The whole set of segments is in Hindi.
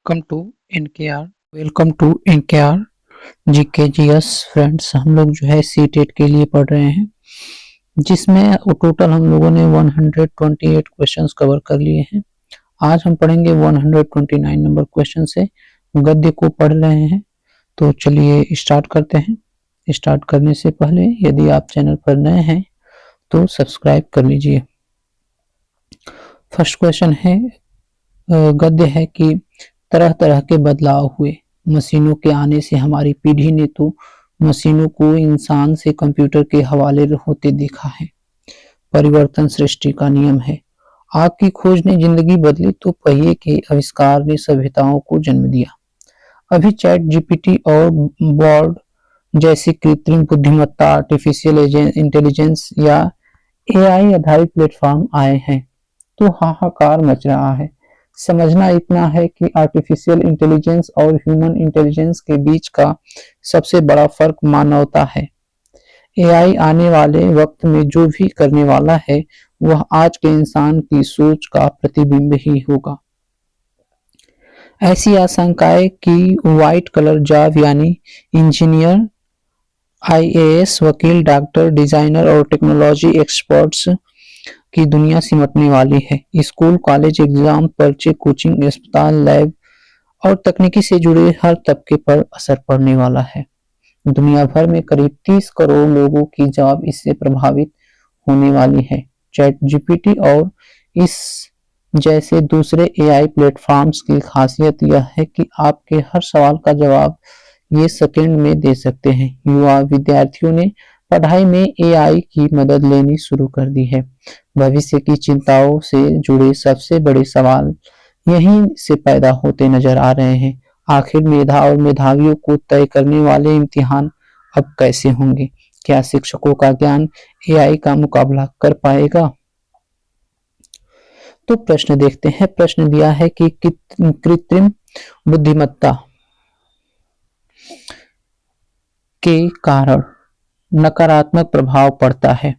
Welcome to NKR welcome to NKR GKGS friends. हम लोग जो है सीटेट के लिए पढ़ रहे हैं, जिसमें टोटल हम लोगों ने 128 क्वेश्चंस कवर कर लिए हैं। आज हम पढ़ेंगे 129 नंबर क्वेश्चन से, गद्य को पढ़ रहे हैं। तो चलिए स्टार्ट करते हैं। स्टार्ट करने से पहले यदि आप चैनल पर नए हैं तो सब्सक्राइब कर लीजिए। फर्स्ट क्वेश्चन है, गद्य है कि तरह तरह के बदलाव हुए। मशीनों के आने से हमारी पीढ़ी ने तो मशीनों को इंसान से कंप्यूटर के हवाले होते देखा है। परिवर्तन सृष्टि का नियम है। आग की खोज ने जिंदगी बदली तो पहिए के आविष्कार ने सभ्यताओं को जन्म दिया। अभी चैट जीपीटी और बॉर्ड जैसी कृत्रिम बुद्धिमत्ता, आर्टिफिशियल इंटेलिजेंस या एआई आधारित प्लेटफॉर्म आए हैं तो हाहाकार मच रहा है। समझना इतना है कि आर्टिफिशियल इंटेलिजेंस और ह्यूमन इंटेलिजेंस के बीच का सबसे बड़ा फर्क मानवता है। एआई आने वाले वक्त में जो भी करने वाला है वह आज के इंसान की सोच का प्रतिबिंब ही होगा। ऐसी आशंकाएं कि व्हाइट कलर जॉब यानी इंजीनियर, आईएएस, वकील, डॉक्टर, डिजाइनर और टेक्नोलॉजी एक्सपर्ट्स की दुनिया सिमटने वाली है। स्कूल, कॉलेज, एग्जाम, पर्चे, कोचिंग, अस्पताल, लैब और तकनीकी से जुड़े हर तबके पर असर पड़ने वाला है। दुनिया भर में करीब 30 करोड़ लोगों की जॉब इससे प्रभावित होने वाली है। चैट जीपीटी और इस जैसे दूसरे एआई प्लेटफॉर्म्स की खासियत यह है कि आपके हर सवाल का जवाब ये सेकंड में दे सकते हैं। युवा विद्यार्थियों ने पढ़ाई में एआई की मदद लेनी शुरू कर दी है। भविष्य की चिंताओं से जुड़े सबसे बड़े सवाल यहीं से पैदा होते नजर आ रहे हैं। आखिर मेधा और मेधावियों को तय करने वाले इम्तिहान अब कैसे होंगे? क्या शिक्षकों का ज्ञान एआई का मुकाबला कर पाएगा? तो प्रश्न देखते हैं। प्रश्न दिया है कि कृत्रिम बुद्धिमत्ता के कारण नकारात्मक प्रभाव पड़ता है।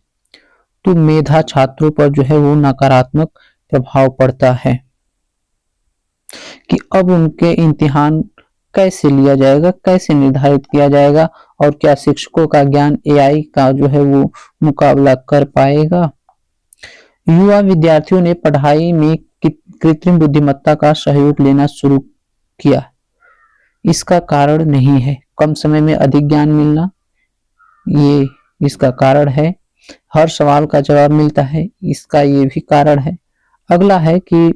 तो मेधा छात्रों पर जो है वो नकारात्मक प्रभाव पड़ता है कि अब उनके इम्तिहान कैसे लिया जाएगा, कैसे निर्धारित किया जाएगा, और क्या शिक्षकों का ज्ञान एआई का जो है वो मुकाबला कर पाएगा। युवा विद्यार्थियों ने पढ़ाई में कृत्रिम बुद्धिमत्ता का सहयोग लेना शुरू किया। इसका कारण नहीं है कम समय में अधिक ज्ञान मिलना, ये इसका कारण है। हर सवाल का जवाब मिलता है, इसका ये भी कारण है। अगला है कि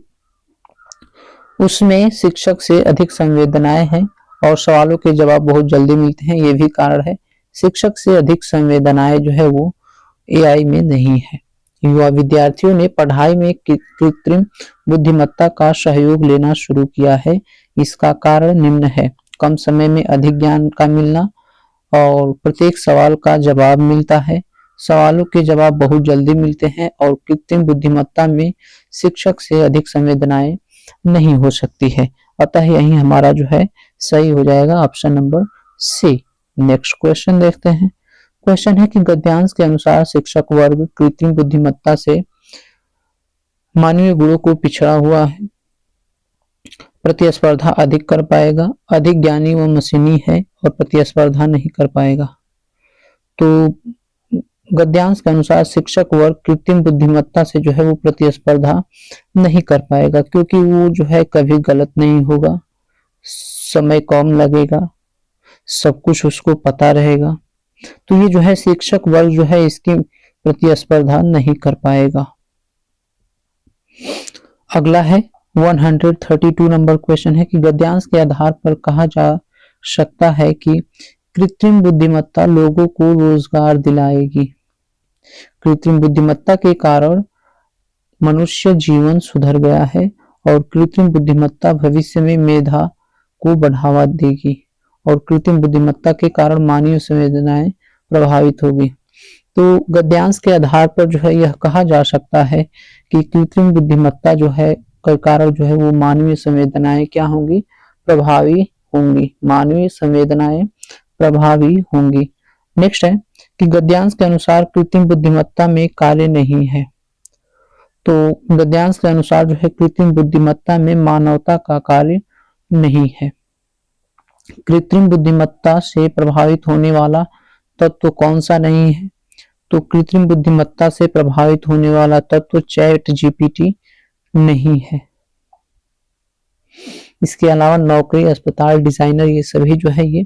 उसमें शिक्षक से अधिक संवेदनाएं हैं और सवालों के जवाब बहुत जल्दी मिलते हैं, ये भी कारण है। शिक्षक से अधिक संवेदनाएं जो है वो एआई में नहीं है। युवा विद्यार्थियों ने पढ़ाई में कृत्रिम बुद्धिमत्ता का सहयोग लेना शुरू किया है। इसका कारण निम्न है: कम समय में अधिक ज्ञान का मिलना और प्रत्येक सवाल का जवाब मिलता है। सवालों के जवाब बहुत जल्दी मिलते हैं और कृत्रिम बुद्धिमत्ता में शिक्षक से अधिक संवेदनाएं नहीं हो सकती है। अतः यही हमारा जो है सही हो जाएगा, option number C. Next question देखते हैं। क्वेश्चन है कि गद्यांश के अनुसार शिक्षक वर्ग कृत्रिम बुद्धिमत्ता से मानवीय गुणों को पिछड़ा हुआ है। प्रतिस्पर्धा अधिक कर पाएगा, अधिक ज्ञानी व मशीनी है और प्रतिस्पर्धा नहीं कर पाएगा। तो गद्यांश के अनुसार शिक्षक वर्ग कृत्रिम बुद्धिमत्ता से जो है वो प्रतिस्पर्धा नहीं कर पाएगा, क्योंकि वो जो है कभी गलत नहीं होगा, समय कम लगेगा, सब कुछ उसको पता रहेगा। तो ये जो है शिक्षक वर्ग जो है इसकी प्रतिस्पर्धा नहीं कर पाएगा। अगला है 132 नंबर क्वेश्चन है कि गद्यांश के आधार पर कहा जा सकता है कि कृत्रिम बुद्धिमत्ता लोगों को रोजगार दिलाएगी। कृत्रिम बुद्धिमत्ता के कारण मनुष्य जीवन सुधर गया है और कृत्रिम बुद्धिमत्ता भविष्य में मेधा को बढ़ावा देगी और कृत्रिम बुद्धिमत्ता के कारण मानवीय संवेदनाएं प्रभावित होगी। तो गद्यांश के आधार पर जो है यह कहा जा सकता है कि कृत्रिम बुद्धिमत्ता जो है के कारण जो है वो मानवीय संवेदनाएं क्या होंगी? प्रभावी होंगी। मानवीय संवेदनाएं प्रभावी होंगी। नेक्स्ट है कि गद्यांश के अनुसार कृत्रिम बुद्धिमत्ता में कार्य नहीं है। तो गद्यांश के अनुसार जो है कृत्रिम बुद्धिमत्ता में मानवता का कार्य नहीं है। कृत्रिम बुद्धिमत्ता से प्रभावित होने वाला तत्व कौन सा नहीं है? तो कृत्रिम बुद्धिमत्ता से प्रभावित होने वाला तत्व चैट जीपीटी नहीं है। इसके अलावा नौकरी, अस्पताल, डिजाइनर, ये सभी जो है ये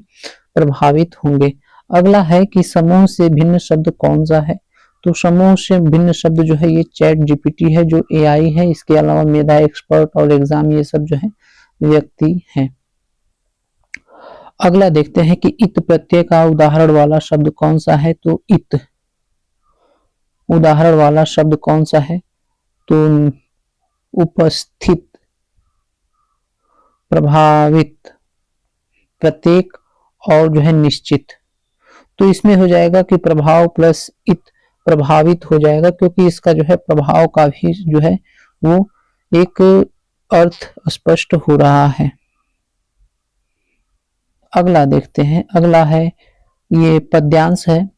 प्रभावित होंगे। अगला है कि समूह से भिन्न शब्द कौन सा है? तो समूह से भिन्न शब्द जो है ये चैट जीपीटी है, जो एआई है। इसके अलावा मेधा, एक्सपर्ट और एग्जाम, ये सब जो है व्यक्ति हैं। अगला देखते हैं कि इत प्रत्यय का उदाहरण वाला शब्द कौन सा है? तो इत उदाहरण वाला शब्द कौन सा है? तो उपस्थित, प्रभावित, प्रत्येक और जो है निश्चित। तो इसमें हो जाएगा कि प्रभाव प्लस इत प्रभावित हो जाएगा, क्योंकि इसका जो है प्रभाव का भी जो है वो एक अर्थ स्पष्ट हो रहा है। अगला देखते हैं। अगला है ये पद्यांश है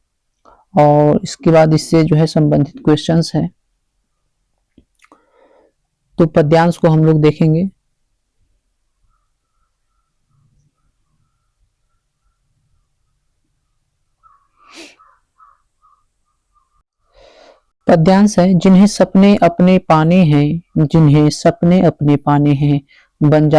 और इसके बाद इससे जो है संबंधित क्वेश्चंस है। तो पद्यांश को हम लोग देखेंगे। पद्यांश है, जिन्हें सपने अपने पाने हैं, जिन्हें सपने अपने पाने हैं, बन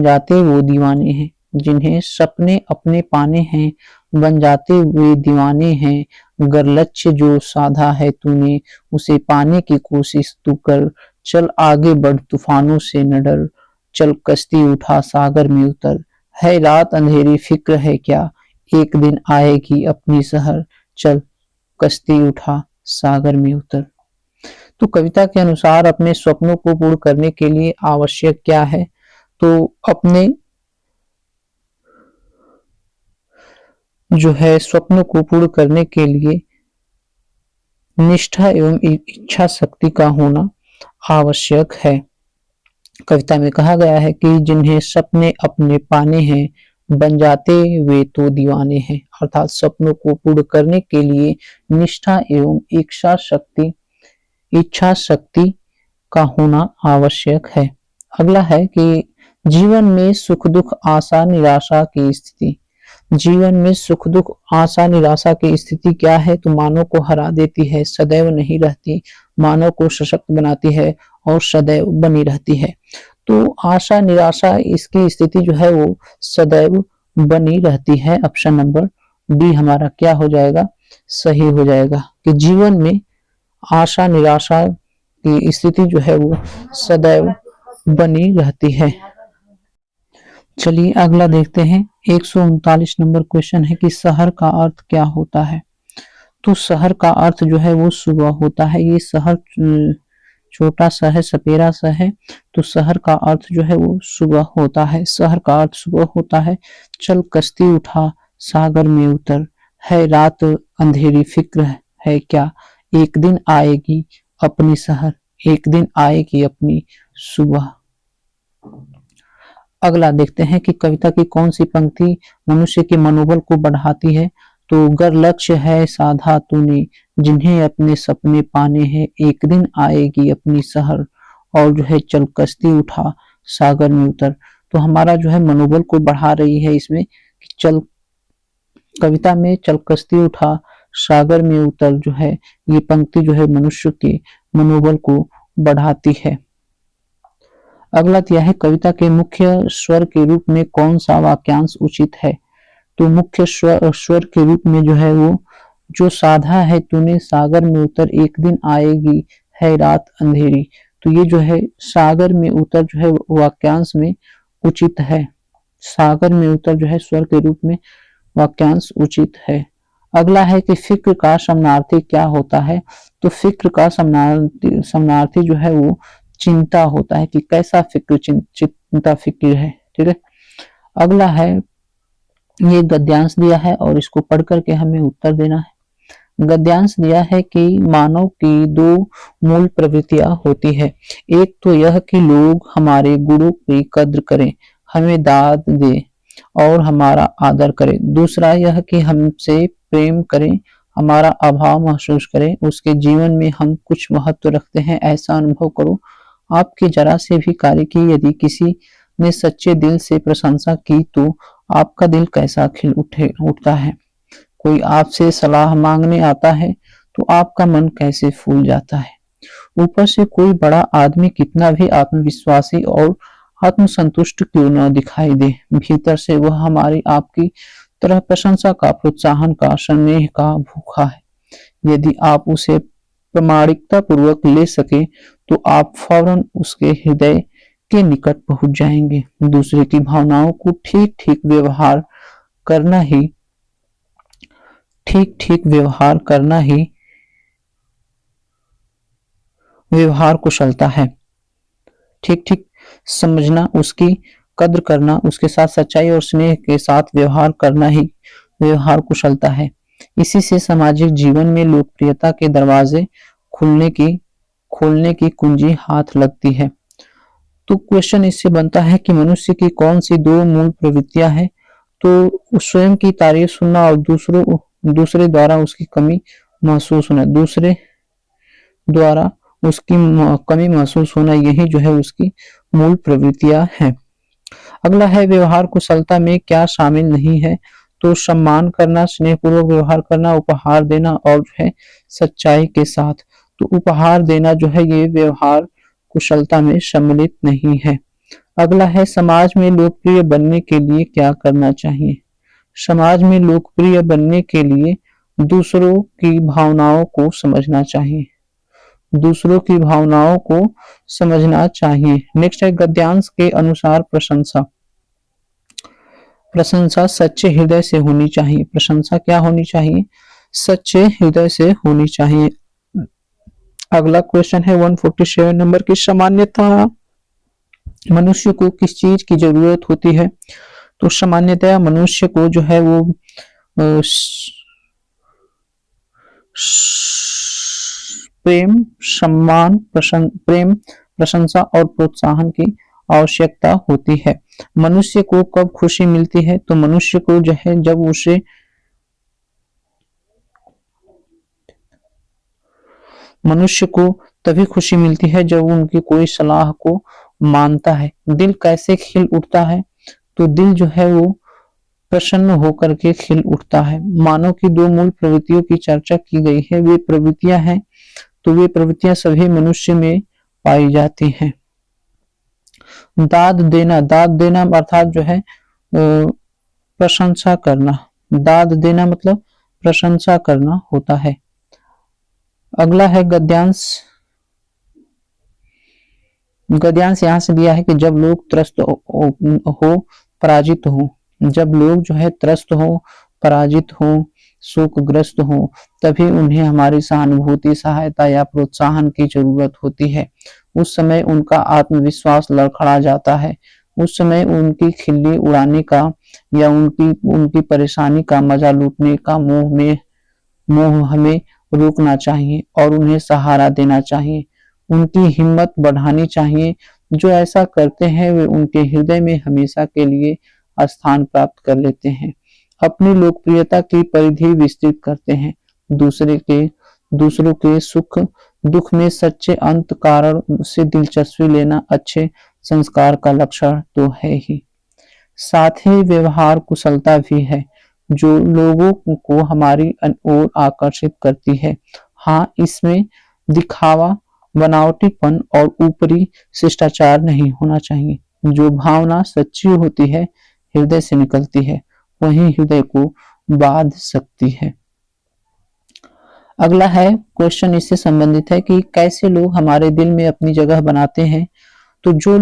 जाते वो दीवाने हैं। जिन्हें सपने अपने पाने हैं, बन जाते वे दीवाने हैं। गर लक्ष्य जो साधा है तूने, उसे पाने की कोशिश तू कर। चल आगे बढ़, तूफानों से न डर। चल कश्ती उठा, सागर में उतर। है रात अंधेरी, फिक्र है क्या, एक दिन आएगी अपनी सहर। चल कश्ती उठा, सागर में उतर। तो कविता के अनुसार अपने स्वप्नों को पूर्ण करने के लिए आवश्यक क्या है? तो अपने जो है स्वप्नों को पूर्ण करने के लिए निष्ठा एवं इच्छा शक्ति का होना आवश्यक है। कविता में कहा गया है कि जिन्हें सपने अपने पाने हैं, बन जाते वे तो दीवाने हैं। अर्थात सपनों को पूर्ण करने के लिए निष्ठा एवं इच्छा शक्ति का होना आवश्यक है। अगला है कि जीवन में सुख दुख आशा निराशा की स्थिति। जीवन में सुख दुख आशा निराशा की स्थिति क्या है? तो मानव को हरा देती है, सदैव नहीं रहती। मानव को सशक्त बनाती है और सदैव बनी रहती है। तो आशा निराशा इसकी स्थिति जो है वो सदैव बनी रहती है। ऑप्शन नंबर डी हमारा क्या हो जाएगा? सही हो जाएगा कि जीवन में आशा निराशा की स्थिति जो है वो सदैव बनी रहती है। चलिए अगला देखते हैं। 139 नंबर क्वेश्चन है कि शहर का अर्थ क्या होता है? तो शहर का अर्थ जो है वो सुबह होता है। ये शहर छोटा सा है, सपेरा सा है, तो शहर का अर्थ जो है वो सुबह होता है। शहर का अर्थ सुबह होता है। चल कश्ती उठा, सागर में उतर। है रात अंधेरी, फिक्र है क्या, एक दिन आएगी अपनी शहर। एक दिन आएगी अपनी सुबह। अगला देखते हैं कि कविता की कौन सी पंक्ति मनुष्य के मनोबल को बढ़ाती है? तो गर लक्ष्य है साधा तूने, जिन्हें अपने सपने पाने हैं, एक दिन आएगी अपनी शहर। और जो है चल कश्ती उठा, सागर में उतर। तो हमारा जो है मनोबल को बढ़ा रही है इसमें कि चल, कविता में चल कश्ती उठा, सागर में उतर जो है ये पंक्ति जो है मनुष्य के मनोबल को बढ़ाती है। अगला दिया है कविता के मुख्य स्वर के रूप में कौन सा वाक्यांश उचित है? तो मुख्य स्वर के रूप में जो है वो जो साधा है तूने, सागर में उतर, एक दिन आएगी, है रात अंधेरी। तो ये जो है सागर में उतर जो है वाक्यांश में उचित है। सागर में उतर जो है स्वर के रूप में वाक्यांश उचित है। अगला है कि फिक्र का समानार्थी क्या होता है? तो फिक्र का समानार्थी जो है वो चिंता होता है कि कैसा फिक्र, चिंता फिक्र है। ठीक है। अगला है ये गद्यांश दिया है और इसको पढ़ करके हमें उत्तर देना है। गद्यांश दिया है कि मानव की दो मूल प्रवृत्तियां होती है। एक तो यह कि लोग हमारे गुणों की कद्र करें, हमें दाद दे और हमारा आदर करें। दूसरा यह कि हमसे प्रेम करें, हमारा अभाव महसूस करें, उसके जीवन में हम कुछ महत्व रखते हैं ऐसा अनुभव करो। आपके जरा से भी कार्य की यदि किसी ने सच्चे दिल से प्रशंसा की तो आपका दिल कैसा खिल उठता है। कोई आपसे सलाह मांगने आता है तो आपका मन कैसे फूल जाता है। ऊपर से कोई बड़ा आदमी कितना भी आत्मविश्वासी और आत्मसंतुष्ट क्यों न दिखाई दे, भीतर से वह हमारी आपकी तरह प्रशंसा का, प्रोत्साहन का, स्नेह का भूखा है। यदि आप उसे प्रामाणिकता पूर्वक ले सके तो आप फौरन उसके हृदय के निकट पहुंच जाएंगे। दूसरे की भावनाओं को ठीक ठीक व्यवहार करना ही व्यवहार कुशलता है। ठीक ठीक समझना, उसकी कद्र करना, उसके साथ सच्चाई और स्नेह के साथ व्यवहार करना ही व्यवहार कुशलता है। इसी से सामाजिक जीवन में लोकप्रियता के दरवाजे खोलने की कुंजी हाथ लगती है। तो क्वेश्चन इससे बनता है कि मनुष्य की कौन सी दो मूल प्रवृत्तियां हैं। तो स्वयं की तारीफ सुनना और दूसरे द्वारा उसकी कमी महसूस होना, दूसरे द्वारा उसकी कमी महसूस होना, यही जो है उसकी मूल प्रवृत्तियां हैं। अगला है व्यवहार कुशलता में क्या शामिल नहीं है। तो सम्मान करना, स्नेहपूर्वक व्यवहार करना, उपहार देना और जो है सच्चाई के साथ। तो उपहार देना जो है ये व्यवहार कुशलता में सम्मिलित नहीं है। अगला है समाज में लोकप्रिय बनने के लिए क्या करना चाहिए। समाज में लोकप्रिय बनने के लिए दूसरों की भावनाओं को समझना चाहिए। दूसरों की भावनाओं को समझना चाहिए। नेक्स्ट है गद्यांश के अनुसार प्रशंसा। प्रशंसा सच्चे हृदय से होनी चाहिए। प्रशंसा क्या होनी चाहिए? सच्चे हृदय से होनी चाहिए। अगला क्वेश्चन है 147 नंबर की, सामान्यतः मनुष्य को किस चीज की जरूरत होती है। तो सामान्यतः मनुष्य को जो है वो प्रेम, सम्मान, प्रेम, प्रशंसा और प्रोत्साहन की आवश्यकता होती है। मनुष्य को कब खुशी मिलती है। तो मनुष्य को जो है जब उसे मनुष्य को तभी खुशी मिलती है जब उनकी कोई सलाह को मानता है। दिल कैसे खिल उठता है। तो दिल जो है वो प्रसन्न होकर के खिल उठता है। मानव की दो मूल प्रवृत्तियों की चर्चा की गई है। वे प्रवृत्तियां हैं, तो वे प्रवृत्तियां सभी मनुष्य में पाई जाती हैं। दाद देना अर्थात जो है प्रशंसा करना। दाद देना मतलब प्रशंसा करना होता है। अगला है गद्यांश। गद्यांश यहां से दिया है कि जब लोग त्रस्त हो, पराजित हो, जब लोग जो है त्रस्त हो, पराजित हो, शोकग्रस्त हो, तभी उन्हें हमारी सहानुभूति, सहायता या प्रोत्साहन की जरूरत होती है। उस समय उनका आत्मविश्वास लड़खड़ा जाता है। उस समय उनकी खिल्ली उड़ाने का या उनकी परेशानी का मजा लूटने का मोह हमें रोकना चाहिए और उन्हें सहारा देना चाहिए। उनकी हिम्मत बढ़ानी चाहिए। जो ऐसा करते हैं वे उनके हृदय में हमेशा के लिए स्थान प्राप्त कर लेते हैं। अपनी लोकप्रियता की परिधि विस्तृत करते हैं। दूसरों के सुख दुख में सच्चे अंत कारण से दिलचस्पी लेना अच्छे संस्कार का लक्षण तो है ही। साथ ही व्यवहार कुशलता भी है जो लोगों को हमारी ओर आकर्षित करती है। हाँ, इसमें दिखावा, बनावटीपन और ऊपरी शिष्टाचार नहीं होना चाहिए। जो भावना सच्ची होती है, हृदय से निकलती है, वही हृदय को बांध सकती है। अगला है क्वेश्चन इससे संबंधित है कि कैसे लोग हमारे दिल में अपनी जगह बनाते हैं। तो जो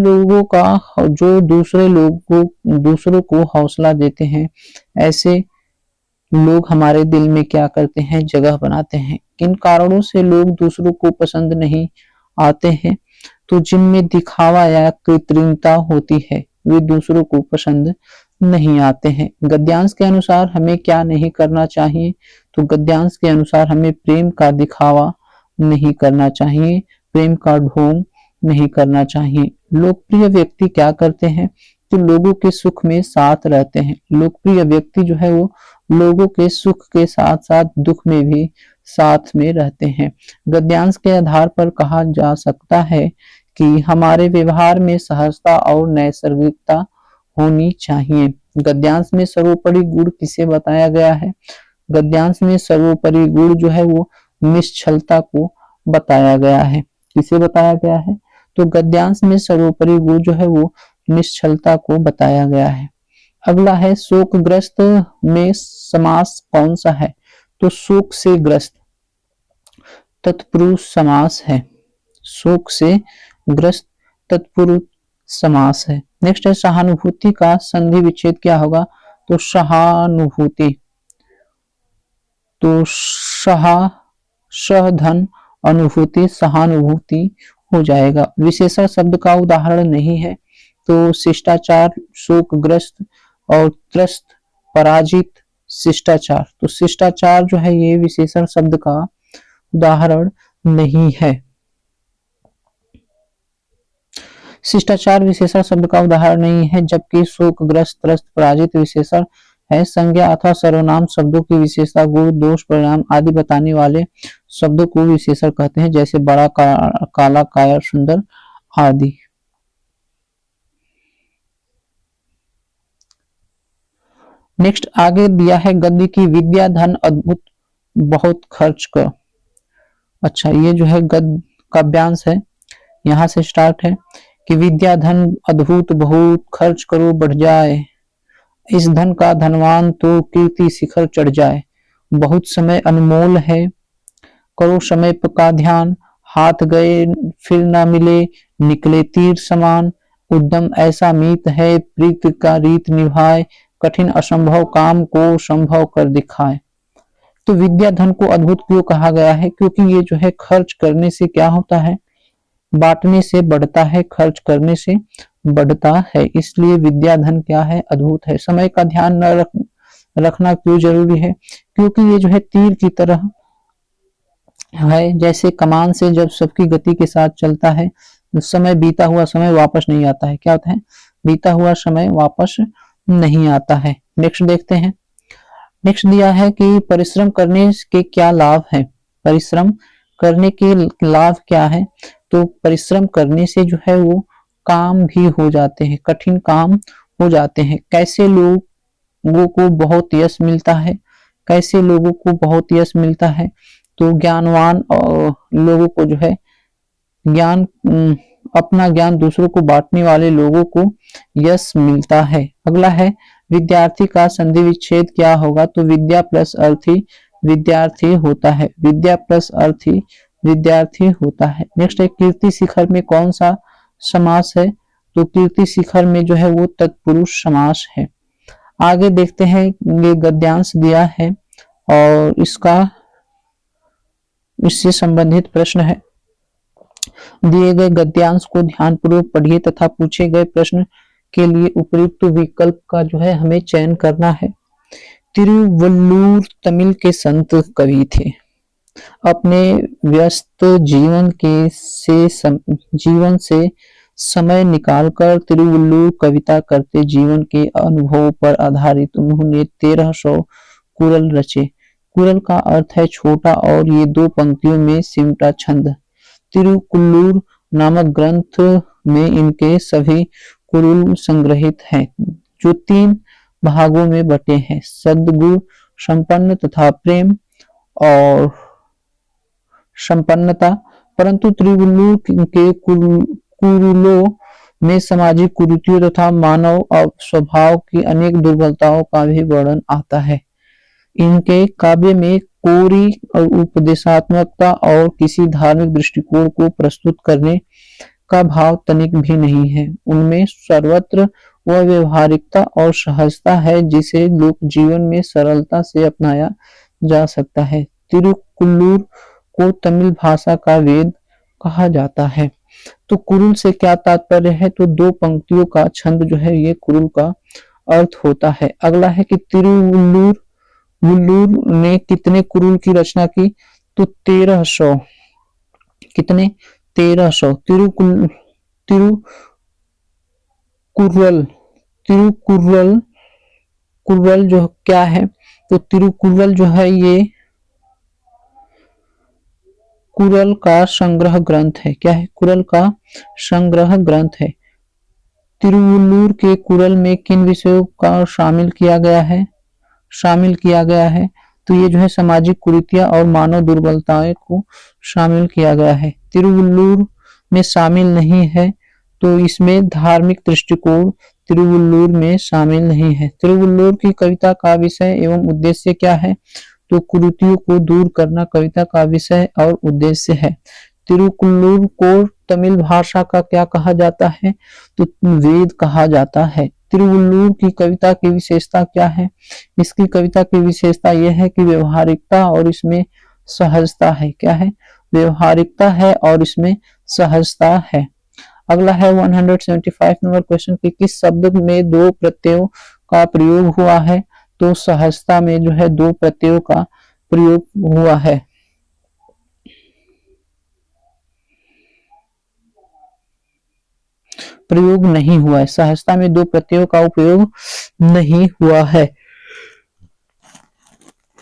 दूसरों को हौसला देते हैं, ऐसे लोग हमारे दिल में क्या करते हैं, जगह बनाते हैं। किन कारणों से लोग दूसरों को पसंद नहीं आते हैं। तो जिनमें दिखावा या कृत्रिमता होती है वे दूसरों को पसंद नहीं आते हैं। गद्यांश के अनुसार हमें क्या नहीं करना चाहिए। तो गद्यांश के अनुसार हमें प्रेम का दिखावा नहीं करना चाहिए, प्रेम का ढोंग नहीं करना चाहिए। लोकप्रिय व्यक्ति क्या करते हैं, तो लोगों के सुख में साथ रहते हैं। लोकप्रिय व्यक्ति जो है वो लोगों के सुख के साथ साथ दुख में भी साथ में रहते हैं। गद्यांश के आधार पर कहा जा सकता है कि हमारे व्यवहार में सहजता और नैसर्गिकता होनी चाहिए। गद्यांश में सर्वोपरि गुण किसे बताया गया है? गद्यांश में सर्वोपरि गुण जो है वो निश्चलता को बताया गया है। किसे बताया गया है? तो गद्यांश में सर्वोपरि गुण जो है वो निश्चलता को बताया गया है। अगला है शोकग्रस्त में समास कौन सा है? तो शोक से ग्रस्त तत्पुरुष समास है। शोक से ग्रस्त तत्पुरुष समास है। नेक्स्ट है सहानुभूति का संधि विच्छेद क्या होगा? तो सहानुभूति, तो धन अनुभूति सहानुभूति हो जाएगा। विशेषण शब्द का उदाहरण नहीं है तो शिष्टाचार, शोकग्रस्त और त्रस्त, पराजित, शिष्टाचार। तो शिष्टाचार जो है ये विशेषण शब्द का उदाहरण नहीं है। शिष्टाचार विशेषण शब्द का उदाहरण नहीं है, जबकि शोकग्रस्त, त्रस्त, पराजित विशेषण है। संज्ञा अथवा सर्वनाम शब्दों की विशेषता, गुण, दोष, परिणाम आदि बताने वाले शब्दों को विशेषण कहते हैं, जैसे बड़ा, काला, काया, सुंदर आदि। नेक्स्ट आगे दिया है गद्य की विद्या धन अद्भुत बहुत खर्च कर। अच्छा, ये जो है गद्य काव्यांश है, यहाँ से स्टार्ट है कि विद्या धन अद्भुत बहुत खर्च करो बढ़ जाए, इस धन का धनवान तो कीर्ति शिखर चढ़ जाए। बहुत समय अनमोल है, करो समय का ध्यान, हाथ गए फिर ना मिले, निकले तीर समान। उद्यम ऐसा मीत है, प्रीत का रीत निभाए, कठिन असंभव काम को संभव कर दिखाए। तो विद्या धन को अद्भुत क्यों कहा गया है? क्योंकि ये जो है खर्च करने से क्या होता है? बांटने से बढ़ता है, खर्च करने से बढ़ता है, इसलिए विद्या धन क्या है? अद्भुत है। समय का ध्यान न रखना क्यों जरूरी है? क्योंकि ये जो है तीर की तरह है, जैसे कमान से जब सबकी गति के साथ चलता है, समय बीता हुआ समय वापस नहीं आता है। क्या होता है? बीता हुआ समय वापस नहीं आता है। नेक्स्ट देखते हैं। नेक्स्ट दिया है कि परिश्रम करने के क्या लाभ है? परिश्रम करने के लाभ क्या है? तो परिश्रम करने से जो है वो काम भी हो जाते हैं, कठिन काम हो जाते हैं। कैसे लोगों को बहुत यश मिलता है? कैसे लोगों को बहुत यश मिलता है? तो ज्ञानवान लोगों को जो है ज्ञान, अपना ज्ञान दूसरों को बांटने वाले लोगों को यश मिलता है। अगला है विद्यार्थी का संधि विच्छेद क्या होगा? तो विद्या प्लस अर्थी विद्यार्थी होता है। विद्या प्लस अर्थी विद्यार्थी होता है। नेक्स्ट है कीर्ति शिखर में कौन सा समास है? तो कीर्ति शिखर में जो है वो तत्पुरुष समास है। आगे देखते हैं, ये गद्यांश दिया है और इससे संबंधित प्रश्न है। दिए गए गद्यांश को ध्यानपूर्वक पढ़िए तथा पूछे गए प्रश्न के लिए उपयुक्त विकल्प का जो है हमें चयन करना है। तिरुवल्लुवर तमिल के संत कवि थे। अपने व्यस्त जीवन से समय निकालकर तिरुवल्लुवर कविता करते। जीवन के अनुभव पर आधारित उन्होंने 1300 कुरल रचे। कुरल का अर्थ है छोटा और ये 2 पंक्तियों में सिमटा छंद। तिरुकुल्लूर नामक ग्रंथ में इनके सभी कुरुल संग्रहित हैं, जो 3 भागों में बटे हैं, सद्गुण संपन्न तथा प्रेम और संपन्नता। परंतु तिरुवल्लुवर के कुरुलों में सामाजिक कुरीतियों तथा मानव स्वभाव की अनेक दुर्बलताओं का भी वर्णन आता है। इनके काव्य में कोरी और उपदेशात्मकता और किसी धार्मिक दृष्टिकोण को प्रस्तुत करने का भाव तनिक भी नहीं है। उनमें सर्वत्र वह व्यवहारिकता और सहजता है जिसे लोक जीवन में सरलता से अपनाया जा सकता है। तिरुकुल्लूर को तमिल भाषा का वेद कहा जाता है। तो कुरुल से क्या तात्पर्य है? तो 2 पंक्तियों का छंद जो है ये कुरुल का अर्थ होता है। अगला है कि तिरुवल्लुवर ने कितने कुरुल की रचना की? तो 1300। कितने? 1300। तिरुकुर्रल जो क्या है? तो तिरुकुर्रल जो है ये कुरल का संग्रह ग्रंथ है? क्या है? कुरल का संग्रह ग्रंथ है। तिरुवल्लुवर के कुरल में किन विषयों का शामिल किया गया है? शामिल किया गया है तो ये जो है सामाजिक कुरीतियां और मानव दुर्बलताएं को शामिल किया गया है। तिरुवल्लुवर में शामिल नहीं है तो इसमें धार्मिक दृष्टिकोण तिरुवल्लुवर में शामिल नहीं है। तिरुवल्लुवर की कविता का विषय एवं उद्देश्य क्या है? तो कुरीतियों को दूर करना कविता का विषय और उद्देश्य है। तिरुवल्लुवर को तमिल भाषा का क्या कहा जाता है? तो वेद कहा जाता है। तिरुवल्लुवर की कविता की विशेषता क्या है? इसकी कविता की विशेषता यह है कि व्यवहारिकता और इसमें सहजता है। क्या है? व्यवहारिकता है और इसमें सहजता है। अगला है 175 नंबर क्वेश्चन कि किस शब्द में दो प्रत्ययों का प्रयोग हुआ है? तो सहजता में जो है दो प्रत्ययों का प्रयोग हुआ है। प्रयोग नहीं हुआ है। सहजता में दो प्रत्ययों का उपयोग नहीं हुआ है।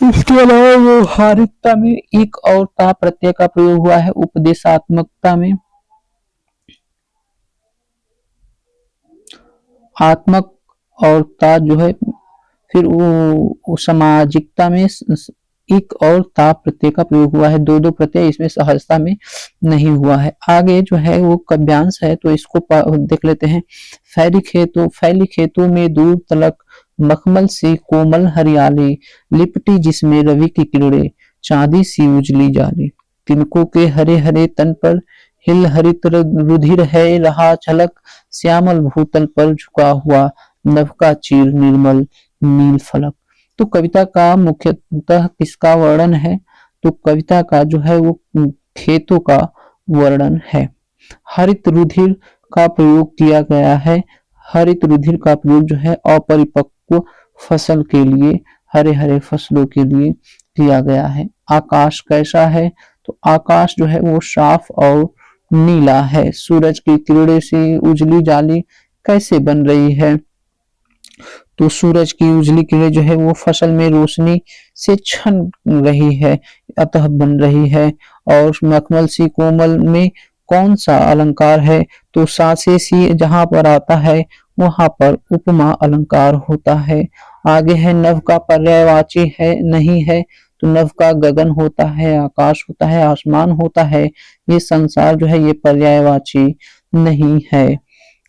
इसके अलावा व्यवहारिकता में एक और ता प्रत्यय का प्रयोग हुआ है। उपदेशात्मकता में आत्मक और ता जो है, फिर वो सामाजिकता में एक और ता प्रत्यय का प्रयोग हुआ है। दो दो प्रत्यय इसमें सहजता में नहीं हुआ है। आगे जो है वो काव्यांश है तो इसको देख लेते हैं। फैली खेतों में दूर तलक मखमल सी कोमल हरियाली लिपटी जिसमें रवि की किरणें चांदी सी उजली जाली तिनकों के हरे हरे तन पर हिल हरित रुधिर है रहा छलक श्यामल भूतल पर झुका हुआ नभ का चीर निर्मल नील फलक। तो कविता का मुख्यतः किसका वर्णन है? तो कविता का जो है वो खेतों का वर्णन है। हरित रुधिर का प्रयोग किया गया है। हरित रुधिर का प्रयोग जो है अपरिपक्व फसल के लिए, हरे हरे फसलों के लिए किया गया है। आकाश कैसा है? तो आकाश जो है वो साफ और नीला है। सूरज की किरणें से उजली जाली कैसे बन रही है? तो सूरज की उजली किरणें जो है वो फसल में रोशनी से छन रही है, अतः बन रही है। और मखमल सी कोमल में कौन सा अलंकार है? तो सासे सी जहां पर आता है वहां पर उपमा अलंकार होता है। आगे है नभ का पर्यायवाची है नहीं है तो नभ का गगन होता है, आकाश होता है, आसमान होता है। ये संसार जो है ये पर्यायवाची नहीं है।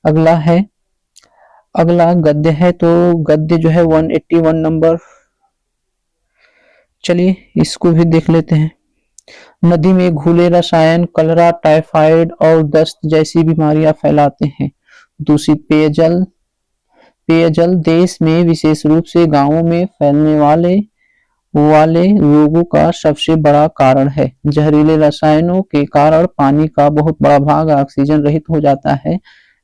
अगला है, अगला गद्य है तो गद्य जो है 181 नंबर, चलिए इसको भी देख लेते हैं। नदी में घुले रसायन कलरा टाइफाइड और दस्त जैसी बीमारियां फैलाते हैं। दूषित पेयजल देश में विशेष रूप से गांवों में फैलने वाले रोगों का सबसे बड़ा कारण है। जहरीले रसायनों के कारण पानी का बहुत बड़ा भाग ऑक्सीजन रहित हो जाता है।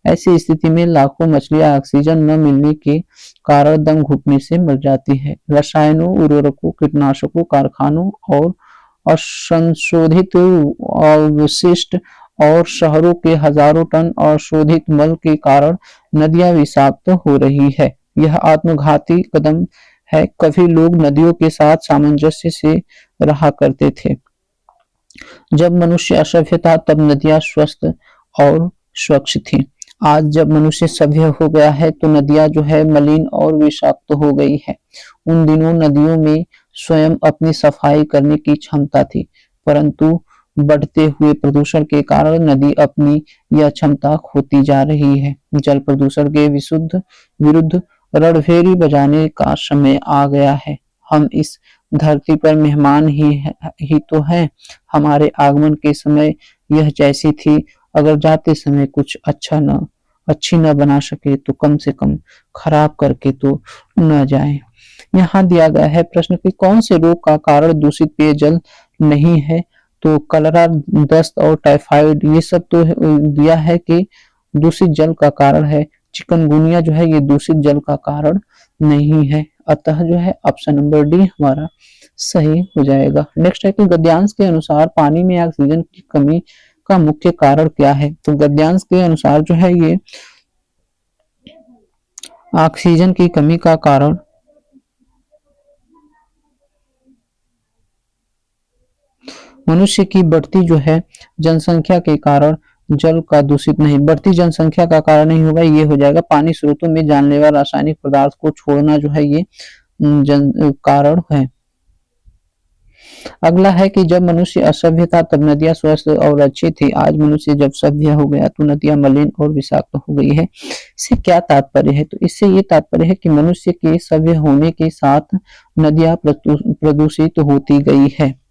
ऐसी स्थिति में लाखों मछलियां ऑक्सीजन न मिलने के कारण दम घुटने से मर जाती है। रसायनों, उर्वरकों, कीटनाशकों, कारखानों और असंशोधित अवशिष्ट और शहरों के हजारों टन अशोधित मल के कारण नदियां विषाक्त हो रही है। यह आत्मघाती कदम है। कभी लोग नदियों के साथ सामंजस्य से रहा करते थे। जब मनुष्य असभ्य था तब नदियां स्वस्थ और स्वच्छ थी। आज जब मनुष्य सभ्य हो गया है तो नदियां जो है मलिन और विषाक्त हो गई है। उन दिनों नदियों में स्वयं अपनी सफाई करने की क्षमता थी, परंतु बढ़ते हुए प्रदूषण के कारण नदी अपनी यह क्षमता खोती जा रही है। जल प्रदूषण के विरुद्ध रणभेरी बजाने का समय आ गया है। हम इस धरती पर मेहमान ही तो हैं। हमारे आगमन के समय यह जैसी थी, अगर जाते समय कुछ अच्छी न बना सके तो कम से कम खराब करके तो न जाए। यहाँ दिया गया है प्रश्न कि कौन से रोग का कारण दूषित पेयजल नहीं है? तो कलरा, दस्त और टाइफाइड ये सब तो दिया है कि दूषित जल का कारण है। चिकनगुनिया जो है ये दूषित जल का कारण नहीं है। अतः जो है ऑप्शन नंबर डी हमारा सही हो जाएगा। नेक्स्ट है कि गद्यांश के अनुसार पानी में ऑक्सीजन की कमी का मुख्य कारण क्या है? तो गद्यांश के अनुसार जो है ये ऑक्सीजन की कमी का कारण मनुष्य की बढ़ती जो है जनसंख्या के कारण जल का दूषित नहीं, बढ़ती जनसंख्या का कारण नहीं होगा, ये हो जाएगा पानी स्रोतों में जानलेवा रासायनिक पदार्थ को छोड़ना जो है ये जन कारण है। अगला है कि जब मनुष्य असभ्य था तब नदियां स्वस्थ और अच्छी थी, आज मनुष्य जब सभ्य हो गया तो नदियां मलिन और विषाक्त हो गई है। इससे क्या तात्पर्य है? तो इससे ये तात्पर्य है कि मनुष्य के सभ्य होने के साथ नदियां प्रदूषित होती गई है।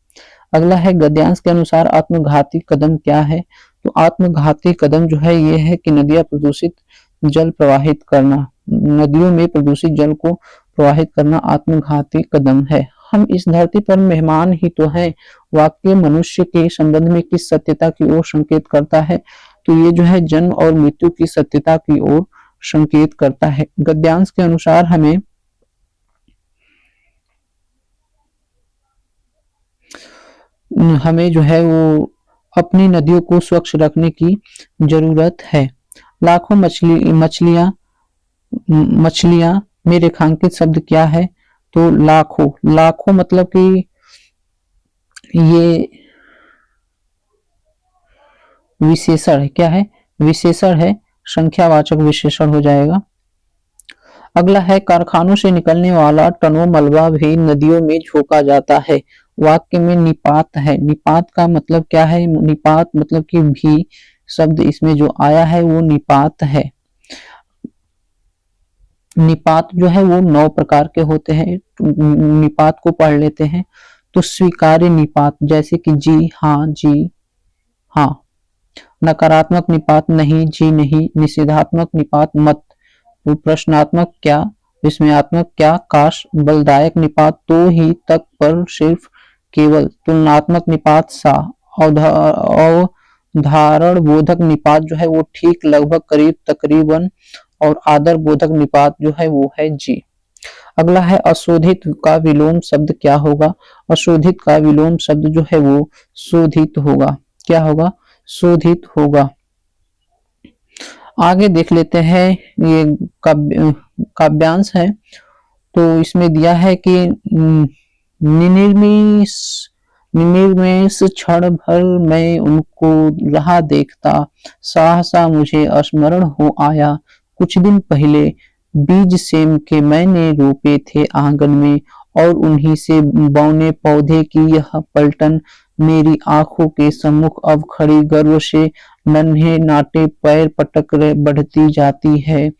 अगला है गद्यांश के अनुसार आत्मघाती कदम क्या है? तो आत्मघाती कदम जो है ये है कि नदियां प्रदूषित जल प्रवाहित करना, नदियों में प्रदूषित जल को प्रवाहित करना आत्मघाती कदम है। हम इस धरती पर मेहमान ही तो हैं। वाक्य मनुष्य के संबंध में किस सत्यता की ओर संकेत करता है? तो ये जो है जन्म और मृत्यु की सत्यता की ओर संकेत करता है। गद्यांश के अनुसार हमें जो है वो अपनी नदियों को स्वच्छ रखने की जरूरत है। लाखों मछलियां मछलियां में रेखांकित शब्द क्या है? तो लाखों, लाखों मतलब कि ये विशेषण है, क्या है? विशेषण है, संख्यावाचक विशेषण हो जाएगा। अगला है कारखानों से निकलने वाला टनों मलबा भी नदियों में झोंका जाता है। वाक्य में निपात है, निपात का मतलब क्या है? निपात मतलब कि भी शब्द इसमें जो आया है वो निपात है। निपात जो है वो 9 प्रकार के होते हैं। निपात को पढ़ लेते हैं। तो स्वीकार्य निपात जैसे कि जी हाँ, जी हाँ। नकारात्मक निपात नहीं, जी नहीं। निषेधात्मक निपात मत। प्रश्नात्मक क्या, विस्मयात्मक क्या, काश। बलदायक निपात तो ही, तक, पर, सिर्फ, केवल। तुलनात्मक निपात सा। अवधारण बोधक निपात जो है वो ठीक, लगभग, करीब, तकरीबन। और आदर बोधक निपात जो है वो है जी। अगला है अशोधित का विलोम शब्द क्या होगा? अशोधित का विलोम शब्द जो है वो शोधित होगा। क्या होगा? शोधित होगा। आगे देख लेते हैं, ये काव्यांश है। तो इसमें दिया है कि निनिर्मिष निनिर्मेष क्षण भर मैं उनको रहा देखता, सहसा मुझे स्मरण हो आया, कुछ दिन पहले बीज सेम के मैंने रोपे थे आंगन में, और उन्हीं से बौने पौधे की यह पलटन मेरी आंखों के सम्मुख अब खड़ी गर्व से नन्हे नाटे पैर पटक बढ़ती जाती है।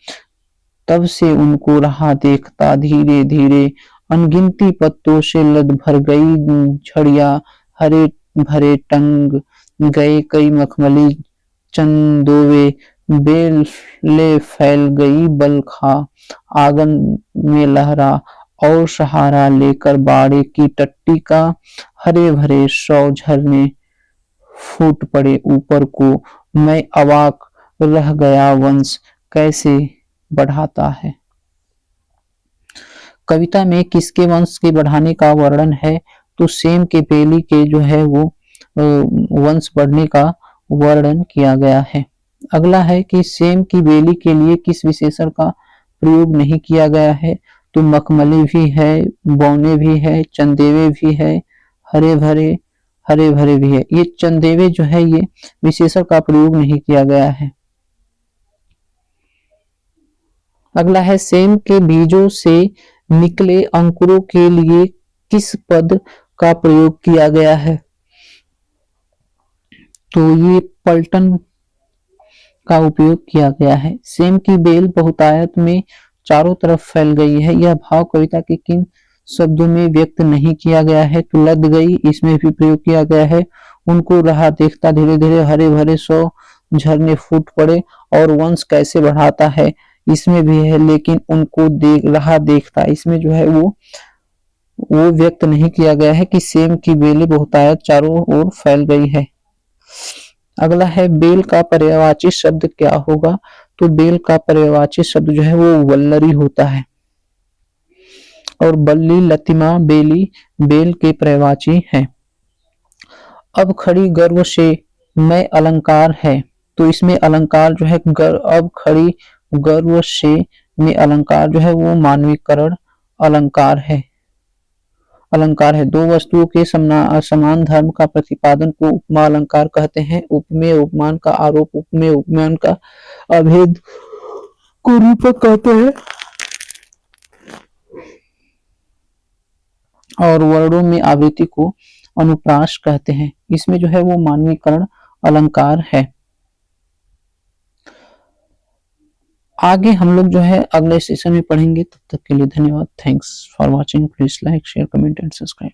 तब से उनको रहा देखता, धीरे धीरे अनगिनती पत्तों से लद भर गई झड़िया, हरे भरे टंग गए कई मखमली चंदोवे, बेले फैल गई बलखा, आंगन में लहरा और सहारा लेकर बाड़े की टट्टी का हरे भरे 100 झरने फूट पड़े ऊपर को। मैं अवाक रह गया, वंश कैसे बढ़ाता है। कविता में किसके वंश के बढ़ाने का वर्णन है? तो सेम के बेली के जो है वो वंश बढ़ने का वर्णन किया गया है। अगला है कि सेम की बेली के लिए किस विशेषण का प्रयोग नहीं किया गया है? तो मखमली भी है, बौने भी है, चंदेवे भी है, हरे भरे भी है। ये चंदेवे जो है ये विशेषण का प्रयोग नहीं किया गया है। अगला है सेम के बीजों से निकले अंकुरों के लिए किस पद का प्रयोग किया गया है? तो ये पलटन का उपयोग किया गया है। सेम की बेल बहुतायत में चारों तरफ फैल गई है, यह भाव कविता के किन शब्दों में व्यक्त नहीं किया गया है? तो लद गई, इसमें भी प्रयोग किया गया है। उनको रहा देखता, धीरे धीरे हरे भरे 100 झरने फूट पड़े, और वंश कैसे बढ़ाता है, इसमें भी है। लेकिन उनको रहा देखता, इसमें जो है वो व्यक्त नहीं किया गया है कि सेम की बेलें बहुतायत चारों ओर फैल गई है। अगला है बेल का पर्यायवाची शब्द क्या होगा? तो बेल का पर्यायवाची शब्द जो है वो वल्लरी होता है, और बल्ली, लतिमा, बेली बेल के पर्यायवाची है। अब खड़ी गर्व से मैं अलंकार है। तो इसमें अलंकार जो है अब खड़ी गर्व से में अलंकार जो है वो मानवीकरण अलंकार है। अलंकार है। दो वस्तुओं के समान धर्म का प्रतिपादन को उपमा अलंकार कहते हैं। उपमेय उपमान का आरोप उपमेय उपमान का अभेद को रूपक कहते हैं और वर्णों में आवृत्ति को अनुप्रास कहते हैं। इसमें जो है वो मानवीकरण अलंकार है। आगे हम लोग जो है अगले सेशन में पढ़ेंगे। तब तक के लिए धन्यवाद। Thanks for watching. Please like share comment and subscribe.